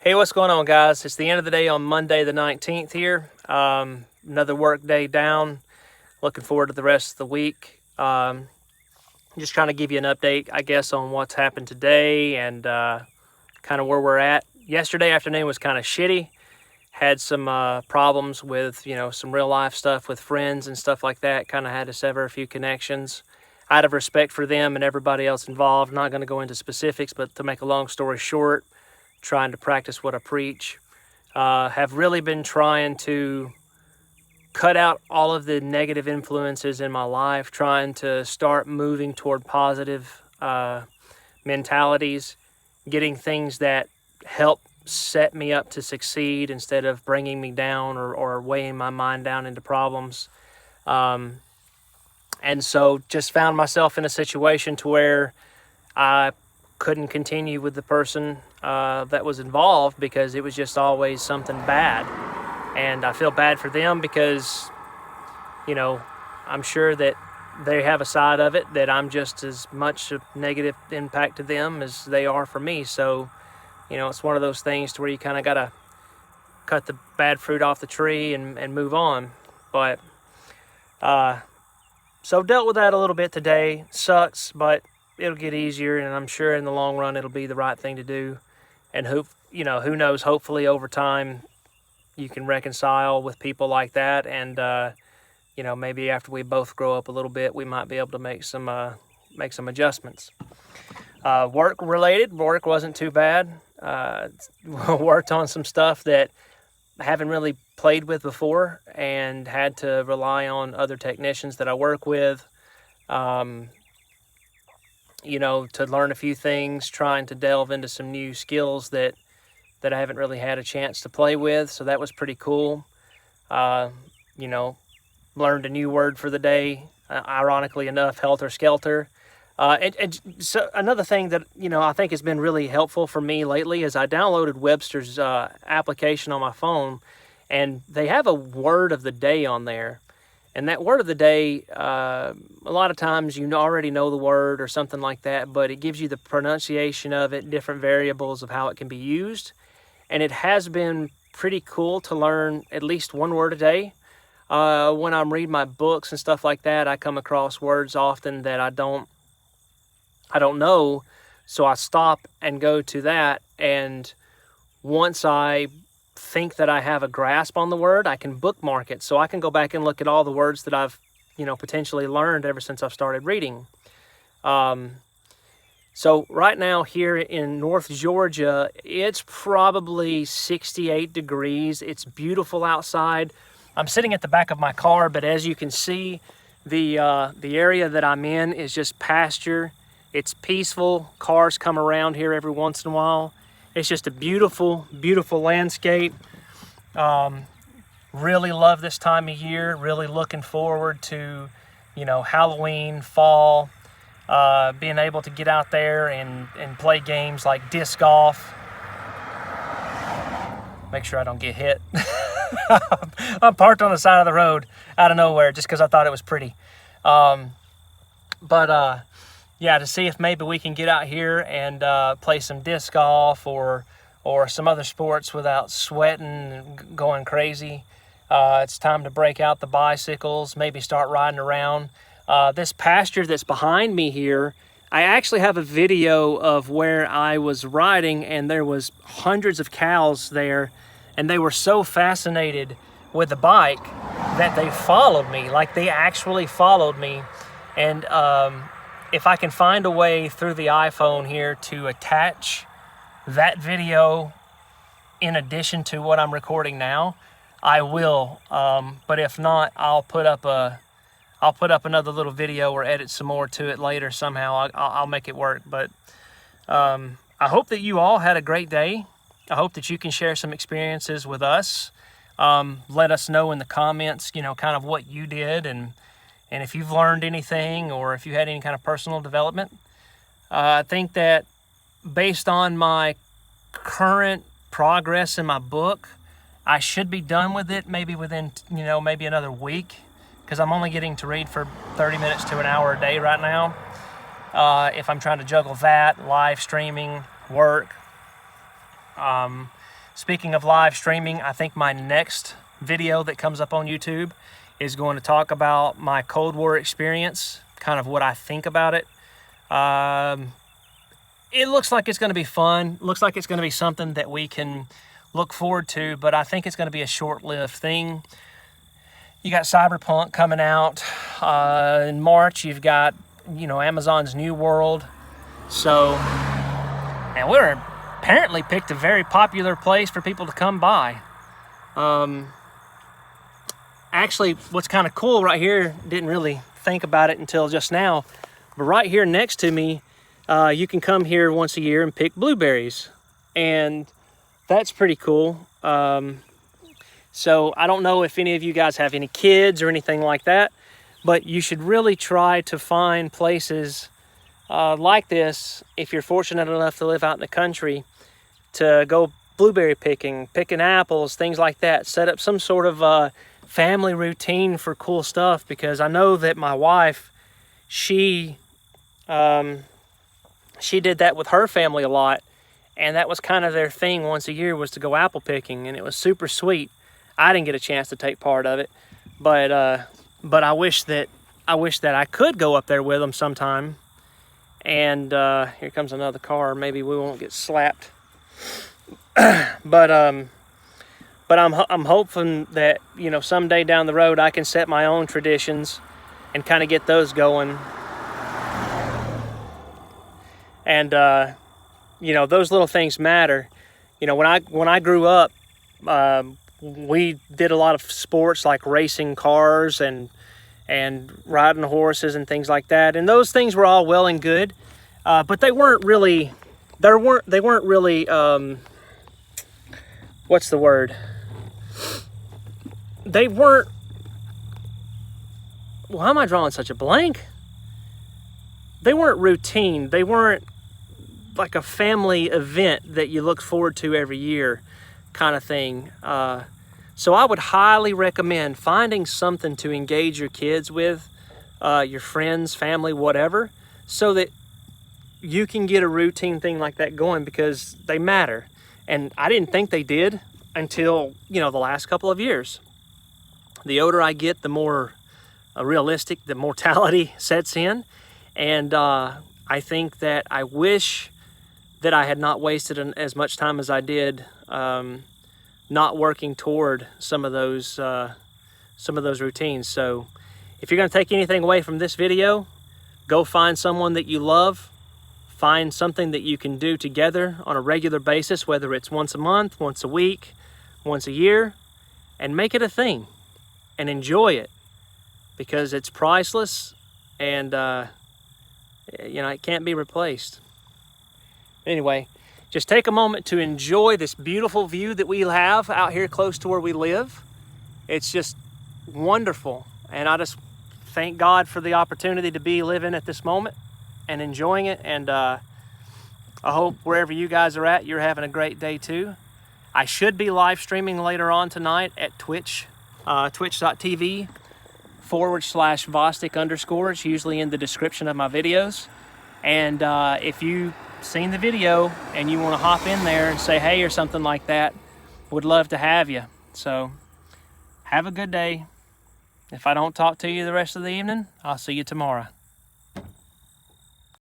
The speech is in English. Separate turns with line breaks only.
Hey, what's going on, guys? It's the end of the day on Monday the 19th here. Another work day down. Looking forward to the rest of the week. Just trying to give you an update, I guess, on what's happened today and kind of where we're at. Yesterday afternoon was kind of shitty. Had some problems with, some real life stuff with friends and stuff like that. Kind of had to sever a few connections. Out of respect for them and everybody else involved, not going to go into specifics, but to make a long story short, trying to practice what I preach. Have really been trying to cut out all of the negative influences in my life, trying to start moving toward positive mentalities, getting things that help set me up to succeed instead of bringing me down or weighing my mind down into problems. And so just found myself in a situation to where I couldn't continue with the person that was involved because it was just always something bad. And I feel bad for them because, I'm sure that they have a side of it that I'm just as much a negative impact to them as they are for me. So, it's one of those things to where you kind of got to cut the bad fruit off the tree and move on. But, so dealt with that a little bit today. Sucks, but it'll get easier, and I'm sure in the long run it'll be the right thing to do. And who knows, hopefully over time you can reconcile with people like that, and maybe after we both grow up a little bit, we might be able to make some adjustments. Work wasn't too bad. Worked on some stuff that I haven't really played with before and had to rely on other technicians that I work with, to learn a few things, trying to delve into some new skills that I haven't really had a chance to play with. So that was pretty cool. Learned a new word for the day, ironically enough, helter-skelter. And so another thing that, I think has been really helpful for me lately is I downloaded Webster's application on my phone, and they have a word of the day on there. And that word of the day, a lot of times you already know the word or something like that, but it gives you the pronunciation of it, different variables of how it can be used. And it has been pretty cool to learn at least one word a day. When I'm reading my books and stuff like that, I come across words often that I don't know, so I stop and go to that, and once I think that I have a grasp on the word, I can bookmark it, so I can go back and look at all the words that I've, potentially learned ever since I've started reading. So right now here in North Georgia, it's probably 68 degrees. It's beautiful outside. I'm sitting at the back of my car, but as you can see, the area that I'm in is just pasture. It's peaceful. Cars come around here every once in a while. It's just a beautiful, beautiful landscape. Really love this time of year. Really looking forward to, Halloween, fall, being able to get out there and play games like disc golf. Make sure I don't get hit. I'm parked on the side of the road out of nowhere just because I thought it was pretty. Yeah, to see if maybe we can get out here and play some disc golf or some other sports without sweating and going crazy. It's time to break out the bicycles, maybe start riding around. This pasture that's behind me here, I actually have a video of where I was riding, and there was hundreds of cows there, and they were so fascinated with the bike that they followed me. Like, they actually followed me. And if I can find a way through the iPhone here to attach that video in addition to what I'm recording now, I will. But if not, I'll put up another little video or edit some more to it later somehow. I'll make it work. But I hope that you all had a great day. I hope that you can share some experiences with us. Let us know in the comments, kind of what you did and if you've learned anything or if you had any kind of personal development. I think that based on my current progress in my book, I should be done with it maybe within, maybe another week, because I'm only getting to read for 30 minutes to an hour a day right now. If I'm trying to juggle that, live streaming, work. Speaking of live streaming, I think my next video that comes up on YouTube is going to talk about my Cold War experience, kind of what I think about it. It looks like it's going to be fun. Looks like it's going to be something that we can look forward to, but I think it's going to be a short-lived thing. You got Cyberpunk coming out in March. You've got, Amazon's New World. So, and we're apparently picked a very popular place for people to come by. Actually, what's kind of cool right here, didn't really think about it until just now, but right here next to me, you can come here once a year and pick blueberries, and that's pretty cool. So I don't know if any of you guys have any kids or anything like that, but you should really try to find places like this if you're fortunate enough to live out in the country, to go blueberry picking, picking apples, things like that. Set up some sort of family routine for cool stuff, because I know that my wife, she did that with her family a lot, and that was kind of their thing once a year, was to go apple picking, and it was super sweet. I didn't get a chance to take part of it, but I wish that I could go up there with them sometime. And here comes another car. Maybe we won't get slapped. But I'm hoping that, someday down the road I can set my own traditions and kind of get those going. And those little things matter. When I grew up, we did a lot of sports like racing cars and riding horses and things like that. And those things were all well and good, but they weren't really, what's the word? They weren't, why am I drawing such a blank? They weren't routine. They weren't like a family event that you look forward to every year kind of thing. So I would highly recommend finding something to engage your kids with, your friends, family, whatever, so that you can get a routine thing like that going, because they matter. And I didn't think they did until, the last couple of years. The older I get, the more realistic the mortality sets in. And I think that I wish that I had not wasted as much time as I did not working toward some of those routines. So if you're going to take anything away from this video, go find someone that you love, find something that you can do together on a regular basis, whether it's once a month, once a week, once a year, and make it a thing and enjoy it, because it's priceless, and it can't be replaced. Anyway, just take a moment to enjoy this beautiful view that we have out here close to where we live. It's just wonderful. And I just thank God for the opportunity to be living at this moment and enjoying it. And I hope wherever you guys are at, you're having a great day too. I should be live streaming later on tonight at Twitch, twitch.tv/Vostik_. It's usually in the description of my videos. And if you've seen the video and you want to hop in there and say hey or something like that, would love to have you. So have a good day. If I don't talk to you the rest of the evening, I'll see you tomorrow.